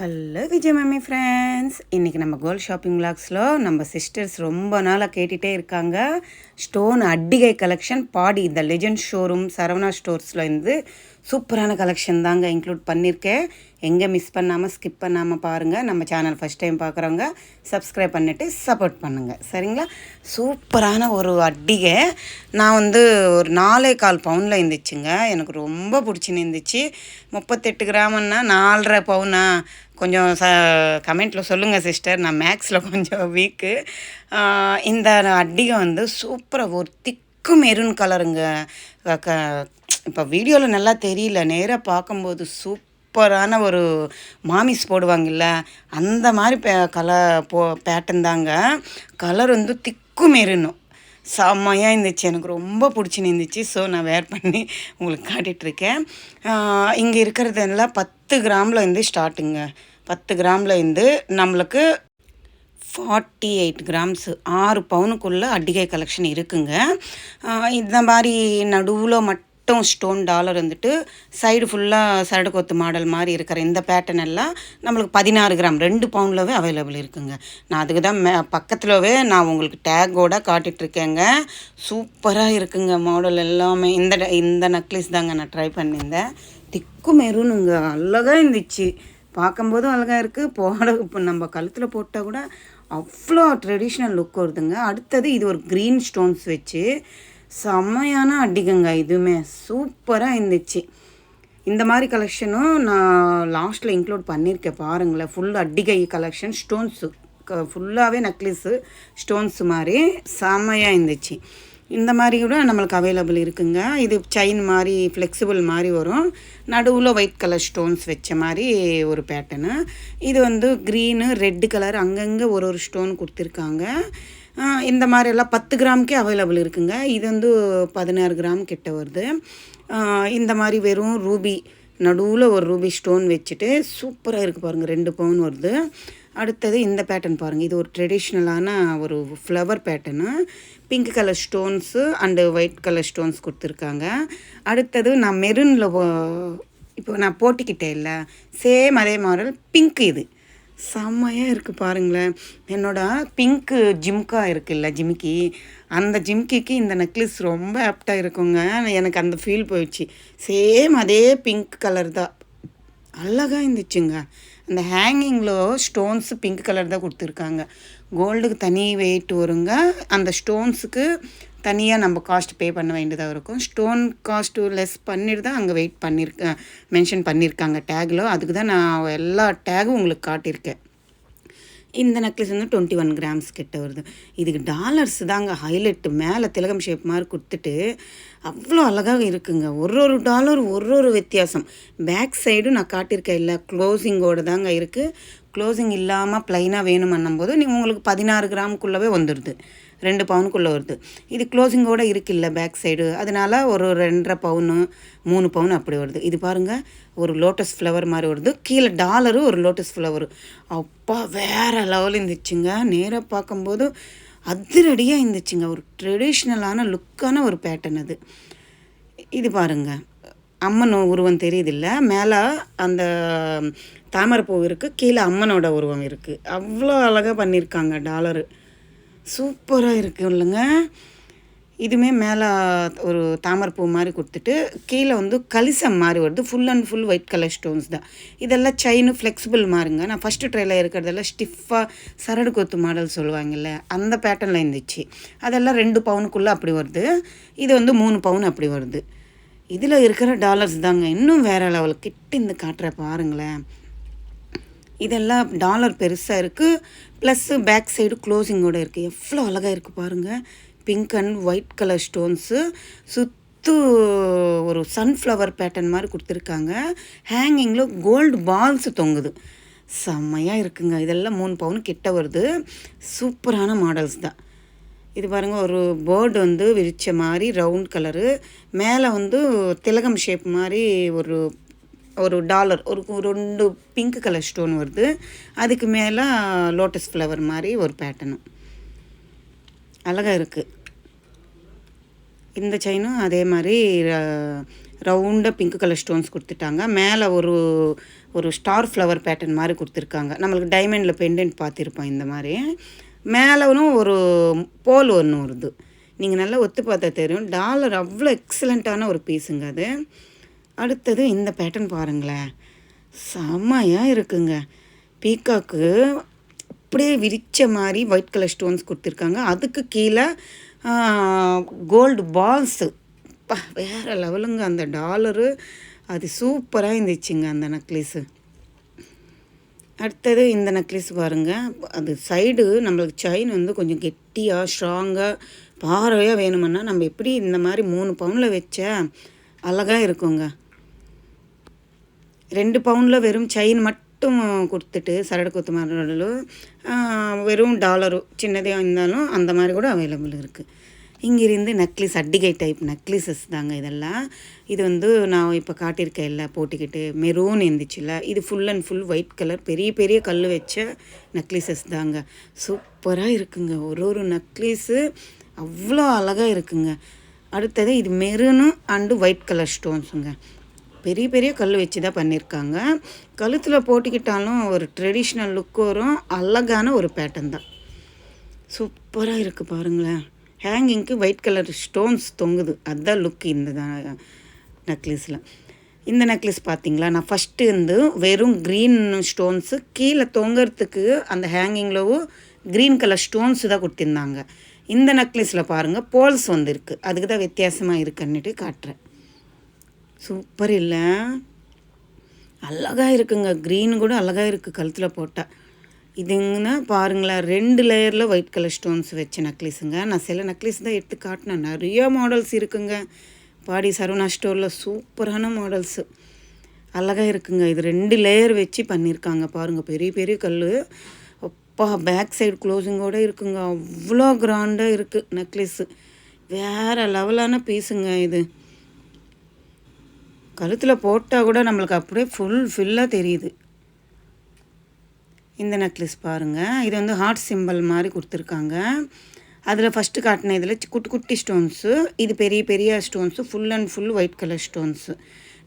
Hello Vijay mummy friends, இன்றைக்கி நம்ம gold shopping விளாக்ஸில் நம்ம சிஸ்டர்ஸ் ரொம்ப நாளாக கேட்டுகிட்டே இருக்காங்க. ஸ்டோன் அட்டிகை கலெக்ஷன் பாடி த லெஜண்ட் ஷோரூம் சரவணா ஸ்டோர்ஸில் இருந்து சூப்பரான கலெக்ஷன் தாங்க இன்க்ளூட் பண்ணியிருக்கேன். எங்கே மிஸ் பண்ணாமல் ஸ்கிப் பண்ணாமல் பாருங்கள். நம்ம சேனல் ஃபஸ்ட் டைம் பார்க்குறவங்க சப்ஸ்கிரைப் பண்ணிவிட்டு சப்போர்ட் பண்ணுங்கள், சரிங்களா? சூப்பரான ஒரு அட்டிகை நான் ஒரு 4.25 பவுனில் இருந்துச்சுங்க. எனக்கு ரொம்ப பிடிச்சின்னு இருந்துச்சு. 38 கிராமுன்னா 4.5 பவுனா? கொஞ்சம் கமெண்ட்டில் சொல்லுங்கள் சிஸ்டர், நான் மேக்ஸில் கொஞ்சம் வீக்கு. இந்த அட்டிகை சூப்பராக ஒரு திக்கு மெரூன் கலருங்க. இப்போ வீடியோவில் நல்லா தெரியல, நேராக பார்க்கும்போது சூப்பரான ஒரு மாமிஸ் போடுவாங்கல்ல, அந்த மாதிரி பேட்டர்ன் தாங்க. கலர் திக்கு மெரூனும் செம்மையாக இருந்துச்சு. எனக்கு ரொம்ப பிடிச்சின்னு இருந்துச்சு. ஸோ நான் வேர் பண்ணி உங்களுக்கு காட்டிகிட்ருக்கேன். இங்கே இருக்கிறதெல்லாம் 10 கிராமில் ஸ்டார்ட்டுங்க. 10 கிராமில் நம்மளுக்கு 48 கிராம்ஸு 6 பவுனுக்குள்ளே அட்டிகை கலெக்ஷன் இருக்குங்க. இந்த மாதிரி நடுவில் மட்டும் ஸ்டோன் டாலர் சைடு ஃபுல்லாக சரடு கொத்து மாடல் மாதிரி இருக்கிற இந்த பேட்டர்ன் எல்லாம் நம்மளுக்கு 16 கிராம் 2 பவுன்லவே அவைலபிள் இருக்குங்க. நான் அதுக்கு தான் பக்கத்துலவே நான் உங்களுக்கு டேக்கோட காட்டிகிட்ருக்கேங்க. சூப்பராக இருக்குங்க மாடல் எல்லாமே. இந்த நெக்லஸ் தாங்க நான் ட்ரை பண்ணியிருந்தேன். திக்கு மெரூனுங்க, அழகாக இருந்துச்சு. பார்க்கும்போதும் அழகாக இருக்குது, இப்போ நம்ம கழுத்தில் போட்டால் கூட அவ்வளோ ட்ரெடிஷ்னல் லுக் வருதுங்க. அடுத்தது இது ஒரு க்ரீன் ஸ்டோன்ஸ் வச்சு செம்மையான அட்டிகைங்க. இதுவுமே சூப்பராக இருந்துச்சு. இந்த மாதிரி கலெக்ஷனும் நான் லாஸ்ட்டில் இன்க்ளூட் பண்ணியிருக்கேன் பாருங்களேன். ஃபுல் அட்டிகை கலெக்ஷன் ஸ்டோன்ஸு ஃபுல்லாகவே நெக்லஸ்ஸு ஸ்டோன்ஸு மாதிரி செம்மையாக இருந்துச்சு. இந்த மாதிரி கூட நம்மளுக்கு அவைலபிள் இருக்குங்க. இது செயின் மாதிரி ஃப்ளெக்சிபிள் மாதிரி வரும். நடுவில் ஒயிட் கலர் ஸ்டோன்ஸ் வச்ச மாதிரி ஒரு பேட்டர்னு. இது க்ரீனு ரெட்டு கலர் அங்கங்கே ஒரு ஸ்டோன் கொடுத்துருக்காங்க. இந்த மாதிரியெல்லாம் 10 கிராமுக்கே அவைலபிள் இருக்குங்க. இது 16 கிராம் கிட்ட வருது. இந்த மாதிரி வெறும் ரூபி நடுவில் ஒரு ரூபி ஸ்டோன் வச்சுட்டு சூப்பராக இருக்குது பாருங்கள். 2 பவுன் வருது. அடுத்தது இந்த பேட்டர்ன் பாருங்கள். இது ஒரு ட்ரெடிஷ்னலான ஒரு flower pattern. Pink colour stones and white colour stones கொடுத்துருக்காங்க. அடுத்தது நான் மெரூனில் இப்போ நான் போட்டிக்கிட்டேன் இல்லை, சேம் அதே மாடல் பிங்க். இது செம்மையாக இருக்குது பாருங்களேன். பிங்க்கு ஜிம்கா இருக்குல்ல, ஜிமிக்கி, அந்த ஜிம்கிக்கு இந்த நெக்லஸ் ரொம்ப ஆப்டாக இருக்குங்க. எனக்கு அந்த ஃபீல் போயிடுச்சு. சேம் அதே பிங்க் கலர் தான், அழகாக இருந்துச்சுங்க. அந்த ஹேங்கிங்கில் ஸ்டோன்ஸு பிங்க் கலர் தான் கொடுத்துருக்காங்க. கோல்டுக்கு தனி வெயிட் வருங்க. அந்த ஸ்டோன்ஸுக்கு தனியாக நம்ம காஸ்ட் பே பண்ண வேண்டியதாக இருக்கும். ஸ்டோன் காஸ்ட்டு லெஸ் பண்ணிட்டு தான் அங்கே வெயிட் மென்ஷன் பண்ணியிருக்காங்க டேக்கில். அதுக்கு தான் நான் எல்லா டேகும் உங்களுக்கு காட்டியிருக்கேன். இந்த நெக்லஸ் 21 கிராம்ஸ் கிட்ட வருது. இதுக்கு டாலர்ஸ் தாங்க ஹைலைட்டு. மேலே திலகம் ஷேப் மாதிரி கொடுத்துட்டு அவ்வளோ அழகாக இருக்குங்க. ஒரு டாலர் ஒரு வித்தியாசம். பேக் சைடும் நான் காட்டியிருக்கேன் இல்லை, க்ளோசிங்கோடு தாங்க இருக்குது. க்ளோசிங் இல்லாமல் ப்ளைனாக வேணுமன்னும்போது உங்களுக்கு 16 கிராமுக்குள்ளவே வந்துடுது. 2 பவுனுக்குள்ளே வருது. இது க்ளோசிங்கோடு இருக்குல்ல பேக் சைடு, அதனால் ஒரு 2.5 பவுனு 3 பவுன் அப்படி வருது. இது பாருங்கள், ஒரு லோட்டஸ் ஃப்ளவர் மாதிரி வருது. கீழே டாலரு ஒரு லோட்டஸ் ஃப்ளவரு. அப்பா வேறு லெவல் இருந்துச்சுங்க. நேராக பார்க்கும்போது அதிரடியாக இருந்துச்சுங்க. ஒரு ட்ரெடிஷ்னலான லுக்கான ஒரு பேட்டர்ன் அது. இது பாருங்கள், அம்மன் உருவம் தெரியுதில்ல, மேலே அந்த தாமரைப்பூ இருக்குது, கீழே அம்மனோட உருவம் இருக்குது. அவ்வளோ அழகாக பண்ணியிருக்காங்க. டாலரு சூப்பராக இருக்குது இல்லைங்க. இதுவுமே மேலே ஒரு தாமரைப்பூ மாதிரி கொடுத்துட்டு கீழே கலிசம் மாதிரி வருது. Full and full white colour stones தான். இதெல்லாம் செயின் ஃப்ளெக்சிபிள் மாதிரிங்க. நான் ஃபஸ்ட்டு ட்ரையில் இருக்கிறதெல்லாம் ஸ்டிஃபாக சரடு கொத்து மாடல் சொல்லுவாங்கல்ல, அந்த பேட்டர்னில் இருந்துச்சு. அதெல்லாம் 2 பவுனுக்குள்ளே அப்படி வருது. இது 3 பவுன் அப்படி வருது. இதில் இருக்கிற டாலர்ஸ் தாங்க இன்னும் வேறு லெவல். கிட்ட காட்டுற பாருங்களேன். இதெல்லாம் டாலர் பெருசாக இருக்குது, ப்ளஸ்ஸு பேக் சைடு க்ளோசிங்கோடு இருக்குது. எவ்வளோ அழகாக இருக்குது பாருங்கள். Pink and white colour stones சுற்று ஒரு சன்ஃப்ளவர் பேட்டர்ன் மாதிரி கொடுத்துருக்காங்க. ஹேங்கிங்கில் கோல்டு பால்ஸ் தொங்குது. செம்மையாக இருக்குங்க. இதெல்லாம் 3 பவுன் கிட்ட வருது. சூப்பரான மாடல்ஸ் தான். இது பாருங்கள், ஒரு பேர்டு விரிச்ச மாதிரி ரவுண்ட் கலரு, மேலே திலகம் ஷேப் மாதிரி ஒரு டாலர் ஒரு 2 பிங்க் கலர் ஸ்டோன் வருது. அதுக்கு மேலே லோட்டஸ் ஃப்ளவர் மாதிரி ஒரு பேட்டர்னும் அழகாக இருக்குது. இந்த செயினும் அதே மாதிரி ரவுண்டாக பிங்க் கலர் ஸ்டோன்ஸ் கொடுத்துட்டாங்க. மேலே ஒரு ஒரு ஸ்டார் ஃப்ளவர் பேட்டர்ன் மாதிரி கொடுத்துருக்காங்க. நம்மளுக்கு டைமண்டில் பெண்டன்ட் பார்த்துருப்போம் இந்த மாதிரி. மேலேவும் ஒரு போல் ஒன்று வருது. நீங்கள் நல்லா ஒத்து பார்த்தா தெரியும். டாலர் அவ்வளோ எக்ஸலண்ட்டான ஒரு பீஸுங்க அது. அடுத்தது இந்த பேட்டர்ன் பாருங்களேன், செம்மையாக இருக்குங்க. பீக்காக்கு அப்படியே விரித்த மாதிரி ஒயிட் கலர் ஸ்டோன்ஸ் கொடுத்துருக்காங்க. அதுக்கு கீழே கோல்டு பால்ஸு, வேறு லெவலுங்க. அந்த டாலரு அது சூப்பராக இருந்துச்சுங்க அந்த நெக்லீஸு. அடுத்தது இந்த நெக்லீஸ் பாருங்கள், அது சைடு நம்மளுக்கு செயின் வந்து கொஞ்சம் கெட்டியாக ஸ்ட்ராங்காக பார்வையாக வேணுமுன்னா நம்ம எப்படி இந்த மாதிரி 3 பவுனில் வச்சா அழகாக இருக்குங்க. 2 பவுனில் வெறும் செயின் மட்டும் கொடுத்துட்டு சரடு கொத்து மாதிரி வெறும் டாலரும் சின்னதாக இருந்தாலும் அந்த மாதிரி கூட அவைலபிள் இருக்குது. இங்கிருந்து நெக்லீஸ், அட்டிகை டைப் நெக்லீஸஸ் தாங்க இதெல்லாம். இது வந்து நான் இப்போ காட்டியிருக்கேன் இல்லை போட்டுக்கிட்டு மெரூன் இருந்துச்சுல்ல, இது full and full white colour பெரிய பெரிய கல் வச்ச நெக்லீஸஸ் தாங்க. சூப்பராக இருக்குங்க. ஒரு நெக்லீஸு அவ்வளோ அழகாக இருக்குங்க. அடுத்தது இது மெரூனு அண்டு ஒயிட் கலர் ஸ்டோன்ஸுங்க. பெரிய பெரிய கல் வச்சு தான் பண்ணியிருக்காங்க. கழுத்தில் போட்டுக்கிட்டாலும் ஒரு ட்ரெடிஷ்னல் லுக் வரும். அழகான ஒரு பேட்டர்ன் தான். சூப்பராக இருக்குது பாருங்களேன். ஹேங்கிங்க்கு ஒயிட் கலர் ஸ்டோன்ஸ் தொங்குது, அதுதான் லுக் இந்த நெக்லீஸில். இந்த நெக்லீஸ் பார்த்திங்களா, நான் ஃபஸ்ட்டு வந்து வெறும் க்ரீன் ஸ்டோன்ஸு கீழே தொங்குறதுக்கு அந்த ஹேங்கிங்லவும் க்ரீன் கலர் ஸ்டோன்ஸு தான் கொடுத்துருந்தாங்க. இந்த நெக்லீஸில் பாருங்கள் போல்ஸ் வந்துருக்கு, அதுக்கு தான் வித்தியாசமாக இருக்குன்னுட்டு காட்டுறேன். சூப்பர் இல்லை, அழகாக இருக்குங்க. க்ரீன் கூட அழகாக இருக்குது கழுத்தில் போட்டால். இதுங்கன்னா பாருங்களேன், 2 லேயரில் ஒயிட் கலர் ஸ்டோன்ஸ் வச்ச நெக்லீஸுங்க. நான் சில நெக்லீஸ் தான் எடுத்து காட்டினேன், நிறைய மாடல்ஸ் இருக்குங்க. பாடி சரவணா ஸ்டோரில் சூப்பரான மாடல்ஸு அழகாக இருக்குங்க. இது 2 லேயர் வச்சு பண்ணியிருக்காங்க பாருங்கள், பெரிய பெரிய கல். அப்பா, பேக் சைடு க்ளோஸிங்கோடு இருக்குங்க. அவ்வளோ கிராண்டாக இருக்குது நெக்லீஸு. வேறு லெவலான பீஸுங்க இது. கழுத்தில் போட்டால் கூட நம்மளுக்கு அப்படியே ஃபில்லாக தெரியுது. இந்த நெக்லஸ் பாருங்கள், இது வந்து ஹார்ட் சிம்பிள் மாதிரி கொடுத்துருக்காங்க. அதில் ஃபஸ்ட்டு காட்டின இதில் குட்டி குட்டி ஸ்டோன்ஸு, இது பெரிய பெரிய stones, full and full white colour stones.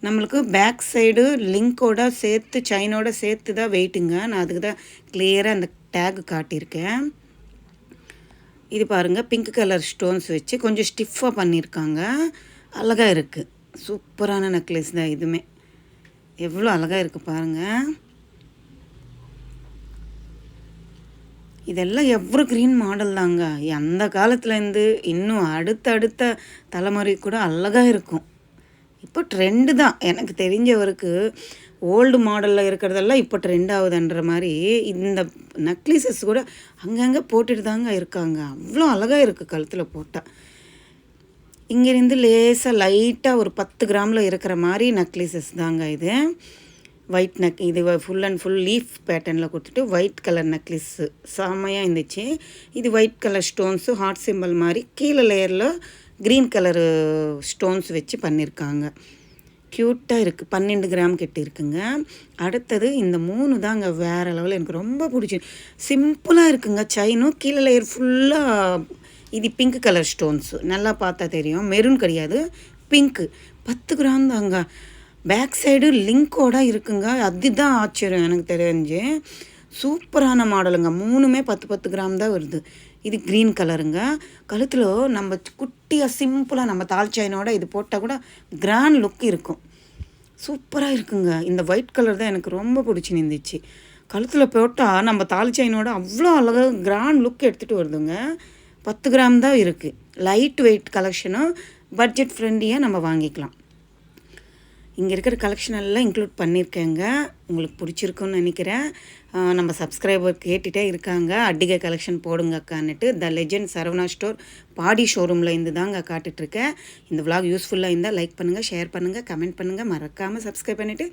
நம்மளுக்கு பேக் சைடு லிங்கோட சேர்த்து செயினோட சேர்த்து தான் வெயிட்டுங்க. நான் அதுக்கு தான் கிளியராக அந்த டேக் காட்டியிருக்கேன். இது பாருங்கள், பிங்க் கலர் ஸ்டோன்ஸ் வச்சு கொஞ்சம் ஸ்டிஃபாக பண்ணியிருக்காங்க. அழகாக இருக்குது. சூப்பரான நெக்லஸ் தான் இதுவுமே. எவ்வளோ அழகாக இருக்குது பாருங்கள். இதெல்லாம் எவ்வளோ க்ரீன் மாடல் தாங்க. அந்த காலத்துலேருந்து இன்னும் அடுத்த தலைமுறை கூட அழகாக இருக்கும். இப்போ ட்ரெண்டு தான். எனக்கு தெரிஞ்சவருக்கு ஓல்டு மாடலில் இருக்கிறதெல்லாம் இப்போ ட்ரெண்ட் ஆகுதுன்ற மாதிரி இந்த நெக்லீசஸ் கூட அங்கங்கே போட்டுட்டு தாங்க இருக்காங்க. அவ்வளோ அழகாக இருக்குது கழுத்தில் போட்டால். இங்கேருந்து லேசாக லைட்டாக ஒரு 10 கிராமில் இருக்கிற மாதிரி நெக்லீசஸ் தாங்க இது. ஒயிட் இது ஃபுல் அண்ட் ஃபுல் லீஃப் பேட்டர்னில் கொடுத்துட்டு ஒயிட் கலர் நெக்லீஸு செம்மையாக இருந்துச்சு. இது white colour stones heart simple மாதிரி கீழே லேயரில் க்ரீன் கலரு ஸ்டோன்ஸ் வச்சு பண்ணியிருக்காங்க. க்யூட்டாக இருக்குது. 12 கிராம் கிட்ட இருக்குங்க. அடுத்தது இந்த 3 தாங்க வேறு லெவலில் எனக்கு ரொம்ப பிடிச்சி. சிம்பிளாக இருக்குங்க. செயினும் கீழே லேயர் ஃபுல்லாக இது பிங்க் கலர் ஸ்டோன்ஸு. நல்லா பார்த்தா தெரியும், மெரூன் கிடையாது, பிங்க்கு. 10 கிராம் தாங்க. பேக் சைடு லிங்கோட இருக்குங்க. அதுதான் ஆச்சரியம் எனக்கு தெரிஞ்சு. சூப்பரான மாடலுங்க. 3மே 10 கிராம் தான் வருது. இது க்ரீன் கலருங்க. கழுத்தில் நம்ம குட்டியாக சிம்பிளாக நம்ம தால் செயினோட இது போட்டால் கூட கிராண்ட் லுக் இருக்கும். சூப்பராக இருக்குங்க. இந்த ஒயிட் கலர் தான் எனக்கு ரொம்ப பிடிச்சி நின்றுச்சு. கழுத்தில் போட்டால் நம்ம தால் செயினோட அவ்வளோ அழகாக கிராண்ட் லுக் எடுத்துகிட்டு வருதுங்க. 10 கிராம் தான் இருக்குது. லைட் வெயிட் கலெக்ஷனும் பட்ஜெட் ஃப்ரெண்ட்லியாக நம்ம வாங்கிக்கலாம். இங்கே இருக்கிற கலெக்ஷன் எல்லாம் இன்க்ளூட் பண்ணியிருக்கேங்க. உங்களுக்கு பிடிச்சிருக்குன்னு நினைக்கிறேன். நம்ம சப்ஸ்கிரைபர் கேட்டுகிட்டே இருக்காங்க, அட்டிகை கலெக்ஷன் போடுங்க அக்கான்னுட்டு. த லெஜெண்ட் சரவணா ஸ்டோர் பாடி ஷோரூமில் இருந்து தாங்க காட்டுட்ருக்கேன். இந்த விலாக் யூஸ்ஃபுல்லாக இருந்தால் லைக் பண்ணுங்கள், ஷேர் பண்ணுங்கள், கமெண்ட் பண்ணுங்கள், மறக்காமல் சப்ஸ்கிரைப் பண்ணிவிட்டு